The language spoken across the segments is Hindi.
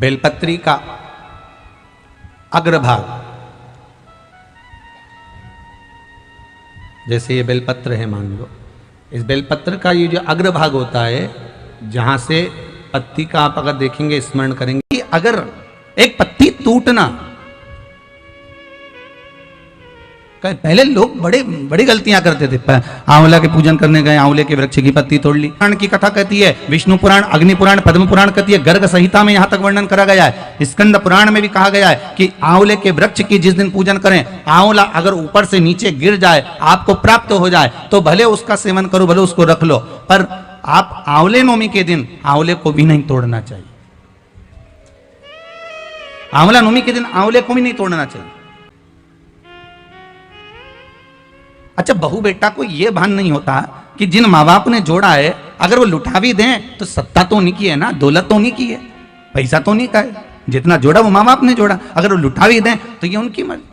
बेलपत्री का अग्रभाग, जैसे ये बेलपत्र है मान लो, इस बेलपत्र का ये जो अग्रभाग होता है, जहां से पत्ती का आप अगर देखेंगे, स्मरण करेंगे कि अगर एक पत्ती टूटना, पहले लोग बड़ी गलतियां करते थे। आंवला के पूजन करने गए, आंवले के वृक्ष की पत्ती तोड़ ली। पुराण की कथा कहती है, विष्णु पुराण, अग्नि पुराण, पद्म पुराण कहती है, गर्ग संहिता में यहां तक वर्णन करा गया है। स्कंद पुराण में भी कहा गया है कि आंवले के वृक्ष की जिस दिन पूजन करें, आंवला अगर ऊपर से नीचे गिर जाए, आपको प्राप्त हो जाए, तो भले उसका सेवन करो, भले उसको रख लो, पर आप आंवले नवमी के दिन आंवले को भी नहीं तोड़ना चाहिए। आंवला नवमी के दिन आंवले को भी नहीं तोड़ना चाहिए। अच्छा, बहू बेटा को यह भान नहीं होता कि जिन माँ बाप ने जोड़ा है, अगर वो लुटा भी दें तो सत्ता तो उन्हीं की है ना, दौलत तो उन्हीं की है, पैसा तो उन्हीं का है। जितना जोड़ा वो माँ बाप ने जोड़ा, अगर वो लुटा भी दें तो ये उनकी मर्जी।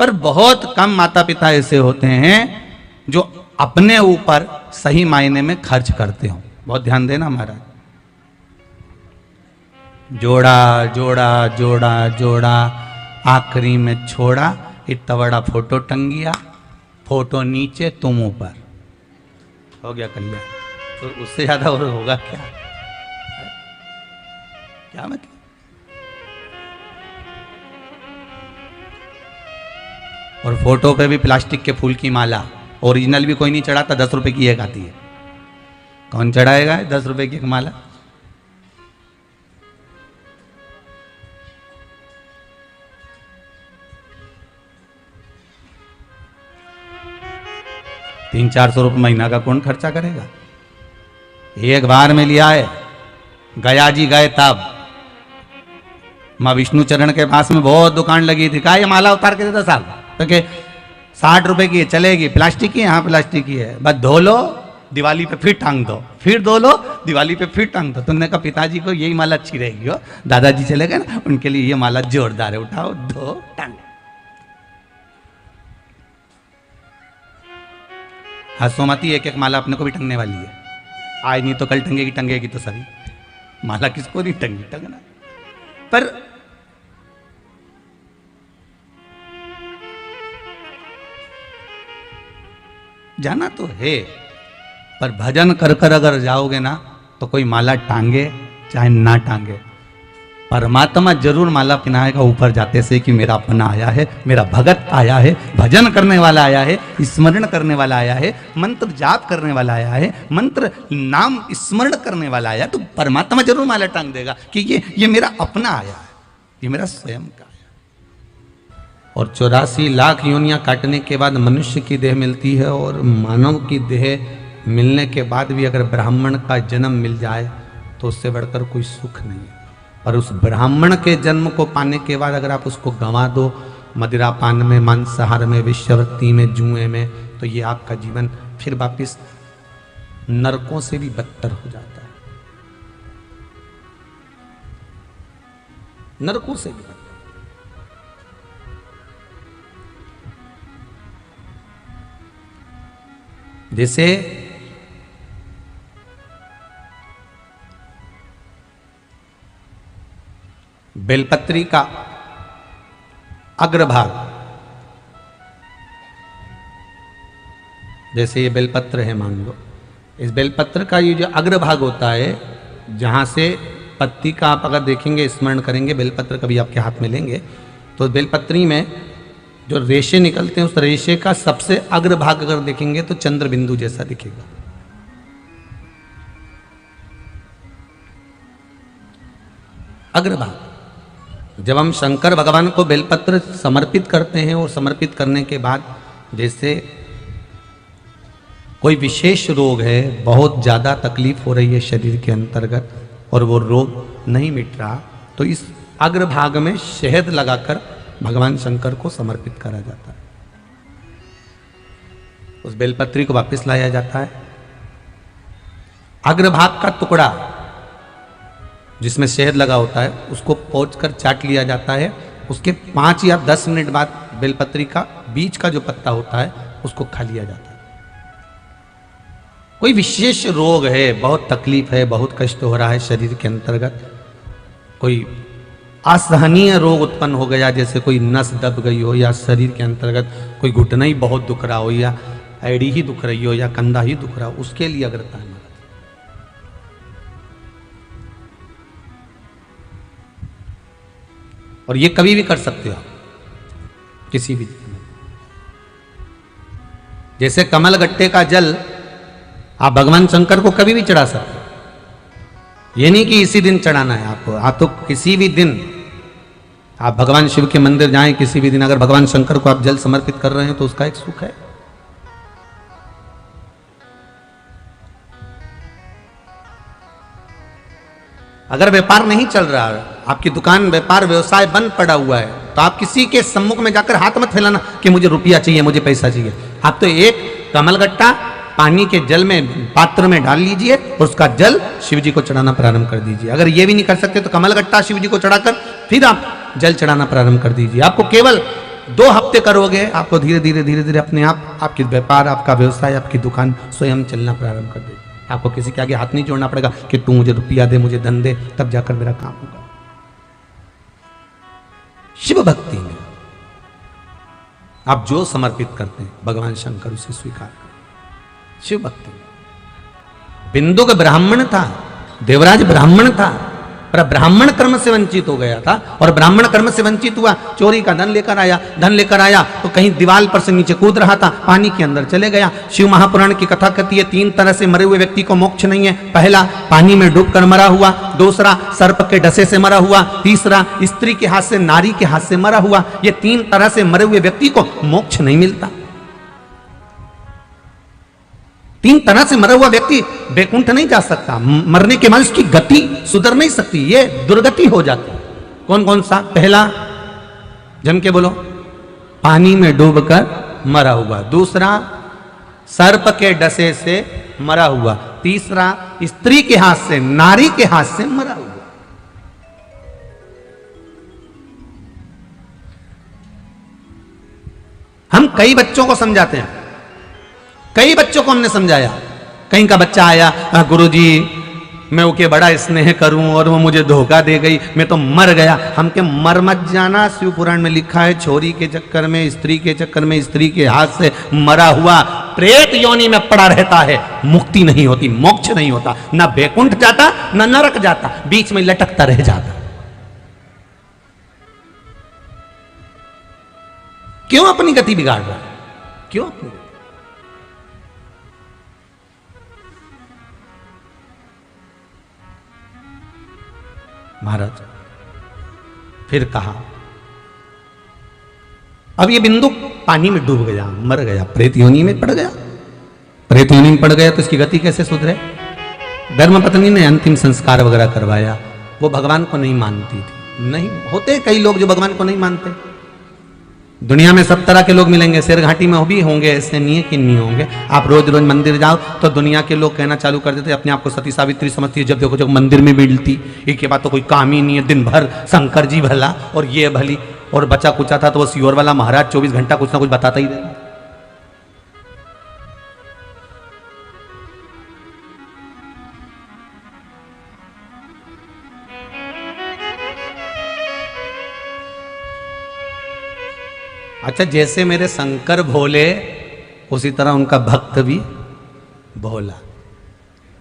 पर बहुत कम माता पिता ऐसे होते हैं जो अपने ऊपर सही मायने में खर्च करते हो। बहुत ध्यान देना महाराज। जोड़ा जोड़ा जोड़ा जोड़ा, आखिरी में छोड़ा, इतना बड़ा फोटो टंगिया, फोटो नीचे तुम ऊपर, हो गया कल्याण। तो उससे ज्यादा और होगा क्या? क्या मतलब? और फोटो पे भी प्लास्टिक के फूल की माला, ओरिजिनल भी कोई नहीं चढ़ाता, 10 रुपए की एक आती है। कौन चढ़ाएगा 10 रुपए की एक माला? ₹300-400 महीना का कौन खर्चा करेगा? एक बार में लिया है, गया जी गए तब माँ विष्णु चरण के पास में बहुत दुकान लगी थी। कहा ये माला उतार के देता साहब, तो के 60 रुपए की है, चलेगी, प्लास्टिक की है, हाँ प्लास्टिक की है, बस धो लो, दिवाली पे फिर टांग दो, फिर धो लो, दिवाली पे फिर टांग दो। तुमने कहा पिताजी को यही माला अच्छी रहेगी हो, दादाजी चले गए ना, उनके लिए ये माला जोरदार है, उठाओ धो टांग। हंसो मती, एक एक माला अपने को भी टंगने वाली है, आज नहीं तो कल टंगेगी, टंगेगी तो सभी। माला किसको नहीं टंगी, टंगना। पर जाना तो है, पर भजन कर कर अगर जाओगे ना, तो कोई माला टांगे चाहे ना टांगे, परमात्मा जरूर माला पहनाएगा ऊपर जाते से कि मेरा अपना आया है, मेरा भगत आया है, भजन करने वाला आया है, स्मरण करने वाला आया है, मंत्र जाप करने वाला आया है, मंत्र नाम स्मरण करने वाला आया, तो परमात्मा जरूर माला टांग देगा कि ये मेरा अपना आया है, ये मेरा स्वयं का आया। और 84 लाख योनियां काटने के बाद मनुष्य की देह मिलती है, और मानव की देह मिलने के बाद भी अगर ब्राह्मण का जन्म मिल जाए तो उससे बढ़कर कोई सुख नहीं है। और उस ब्राह्मण के जन्म को पाने के बाद अगर आप उसको गंवा दो मदिरा पान में, मांसाहार में, वेश्यावृत्ति में, जुए में, तो ये आपका जीवन फिर वापिस नरकों से भी बदतर हो जाता है, नरकों से भी बदतर। जैसे बेलपत्री का अग्रभाग, जैसे ये बेलपत्र है मान लो, इस बेलपत्र का ये जो अग्रभाग होता है, जहां से पत्ती का आप अगर देखेंगे, स्मरण करेंगे, बेलपत्र कभी आपके हाथ में लेंगे, तो बेलपत्री में जो रेशे निकलते हैं, उस रेशे का सबसे अग्रभाग अगर देखेंगे तो चंद्र बिंदु जैसा दिखेगा। अग्रभाग। जब हम शंकर भगवान को बेलपत्र समर्पित करते हैं, और समर्पित करने के बाद जैसे कोई विशेष रोग है, बहुत ज़्यादा तकलीफ हो रही है शरीर के अंतर्गत, और वो रोग नहीं मिट रहा, तो इस अग्रभाग में शहद लगाकर भगवान शंकर को समर्पित करा जाता है। उस बेलपत्री को वापस लाया जाता है। अग्रभाग का टुकड़ा जिसमें शहद लगा होता है, उसको पोंछकर चाट लिया जाता है। उसके 5 या 10 मिनट बाद बेलपत्री का बीच का जो पत्ता होता है उसको खा लिया जाता है। कोई विशेष रोग है, बहुत तकलीफ है, बहुत कष्ट हो रहा है शरीर के अंतर्गत, कोई असहनीय रोग उत्पन्न हो गया, जैसे कोई नस दब गई हो या शरीर के अंतर्गत कोई घुटना ही बहुत दुख रहा हो या एड़ी ही दुख रही हो या कंधा ही दुख रहा हो, उसके लिए अग्रता है। और ये कभी भी कर सकते हो आप किसी भी दिन। जैसे कमल गट्टे का जल आप भगवान शंकर को कभी भी चढ़ा सकते हो, ये नहीं कि इसी दिन चढ़ाना है आपको। आप तो किसी भी दिन आप भगवान शिव के मंदिर जाएं, किसी भी दिन अगर भगवान शंकर को आप जल समर्पित कर रहे हैं तो उसका एक सुख है। अगर व्यापार नहीं चल रहा है, आपकी दुकान व्यापार व्यवसाय बंद पड़ा हुआ है, तो आप किसी के सम्मुख में जाकर हाथ मत फैलाना कि मुझे रुपया चाहिए, मुझे पैसा चाहिए। आप तो एक कमलगट्टा पानी के जल में पात्र में डाल लीजिए और उसका जल शिव जी को चढ़ाना प्रारंभ कर दीजिए। अगर ये भी नहीं कर सकते तो कमलगट्टा शिव जी को चढ़ाकर फिर आप जल चढ़ाना प्रारंभ कर दीजिए। आपको केवल 2 हफ्ते करोगे, आपको धीरे धीरे धीरे धीरे अपने आप आपकी व्यापार, आपका व्यवसाय, आपकी दुकान स्वयं चलना प्रारंभ कर देगी। आपको किसी के आगे हाथ नहीं जोड़ना पड़ेगा कि तू मुझे रुपया दे, मुझे धन दे, तब जाकर मेरा काम होगा। शिव भक्ति में आप जो समर्पित करते हैं भगवान शंकर उसे स्वीकार करें। शिव भक्ति में बिंदुक ब्राह्मण था, देवराज ब्राह्मण था, पर ब्राह्मण कर्म से वंचित हो गया था और ब्राह्मण कर्म से वंचित हुआ, चोरी का धन लेकर आया तो कहीं दीवार पर से नीचे कूद रहा था, पानी के अंदर चले गया। शिव महापुराण की कथा कहती है 3 तरह से मरे हुए व्यक्ति को मोक्ष नहीं है। पहला पानी में डूबकर मरा हुआ, दूसरा सर्प के डसे से मरा हुआ, तीसरा स्त्री के हाथ से, नारी के हाथ से मरा हुआ। ये 3 तरह से मरे हुए व्यक्ति को मोक्ष नहीं मिलता। 3 तरह से मरा हुआ व्यक्ति वैकुंठ नहीं जा सकता, मरने के बाद उसकी गति सुधर नहीं सकती, ये दुर्गति हो जाती। कौन कौन सा? पहला, जम के बोलो, पानी में डूबकर मरा हुआ, दूसरा सर्प के डसे से मरा हुआ, तीसरा स्त्री के हाथ से, नारी के हाथ से मरा हुआ। हम कई बच्चों को समझाते हैं, कई बच्चों को हमने समझाया। कहीं का बच्चा आया, गुरुजी मैं ओके बड़ा स्नेह करूं और वो मुझे धोखा दे गई, मैं तो मर गया। हम के मर मत जाना, शिव पुराण में लिखा है छोरी के चक्कर में, स्त्री के चक्कर में, स्त्री के हाथ से मरा हुआ प्रेत योनि में पड़ा रहता है, मुक्ति नहीं होती, मोक्ष नहीं होता, ना वैकुंठ जाता ना नरक जाता, बीच में लटकता रह जाता। क्यों अपनी गति बिगाड़ रहा है? क्यों अपनी? महाराज फिर कहा, अब ये बिंदु पानी में डूब गया, मर गया, प्रेत योनि में पड़ गया। प्रेत योनि में पड़ गया तो इसकी गति कैसे सुधरे? धर्मपत्नी ने अंतिम संस्कार वगैरह करवाया। वो भगवान को नहीं मानती थी। नहीं होते कई लोग जो भगवान को नहीं मानते। दुनिया में सब तरह के लोग मिलेंगे, शेर घाटी में भी होंगे, ऐसे नहीं है कि नहीं होंगे। आप रोज रोज मंदिर जाओ तो दुनिया के लोग कहना चालू कर देते, अपने आप को सती सावित्री समझती है, जब देखो जब मंदिर में मिलती, इसके बाद तो कोई काम ही नहीं है, दिन भर शंकर जी भला और ये भली, और बचा कुचा था तो वो सियोर वाला महाराज 24 घंटा कुछ ना कुछ बताता ही रहेगा। अच्छा, जैसे मेरे शंकर भोले उसी तरह उनका भक्त भी भोला।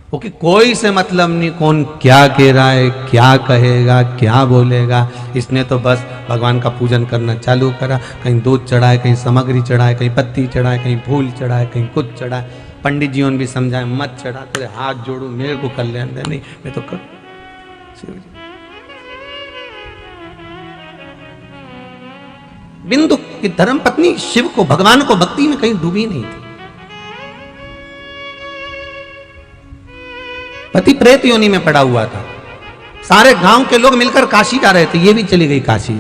ओके, कोई से मतलब नहीं कौन क्या कह रहा है, क्या कहेगा, क्या बोलेगा। इसने तो बस भगवान का पूजन करना चालू करा, कहीं दूध चढ़ाए, कहीं सामग्री चढ़ाए, कहीं पत्ती चढ़ाए, कहीं फूल चढ़ाए, कहीं कुछ चढ़ाए। पंडित जी ने भी समझाए मत चढ़ा, तेरे हाथ जोड़ू, मेरे को कर ले, नहीं मैं तो कर। बिंदु की धर्म पत्नी शिव को, भगवान को भक्ति में कहीं डूबी नहीं थी। पति प्रेत योनि में पड़ा हुआ था। सारे गांव के लोग मिलकर काशी जा रहे थे, ये भी चली गई काशी।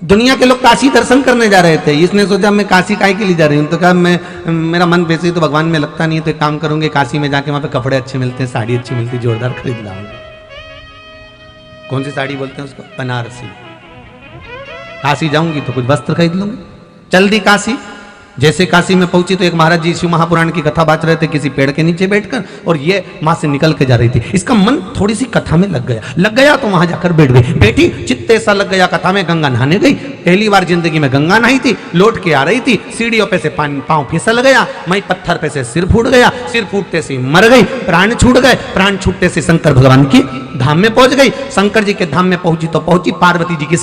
दुनिया के लोग काशी दर्शन करने जा रहे थे। इसने सोचा मैं काशी काहे के लिए जा रही हूँ, तो कहा मैं मेरा मन वैसे ही तो भगवान में लगता नहीं है, तो एक काम करूंगे काशी में जाके वहां पे कपड़े अच्छे मिलते हैं, साड़ी अच्छी मिलती है, जोरदार खरीद लाऊंगा। कौन सी साड़ी बोलते हैं उसको? बनारसी। काशी जाऊंगी तो कुछ वस्त्र खरीद लूंगी। चल दी काशी, जैसे काशी में पहुंची तो एक महाराज जी शिव महापुराण की कथा बात रहे थे किसी पेड़ के नीचे बैठकर, और ये मां से निकल के जा रही थी। इसका मन थोड़ी सी कथा में लग गया तो वहां जाकर बैठ गई। बेटी चित्त ऐसा लग गया कथा में, गंगा नहाने गई, पहली बार जिंदगी में गंगा नहाई थी, लौट के आ रही थी, सीढ़ियों पे से पांव फिसल गया, मई पत्थर पे से सिर फूट गया, सिर फूटते से मर गई, प्राण छूट गए, प्राण छूटते से शंकर भगवान की धाम में पहुंच गई। शंकर जी के धाम में पहुंची तो पहुंची, पार्वती जी की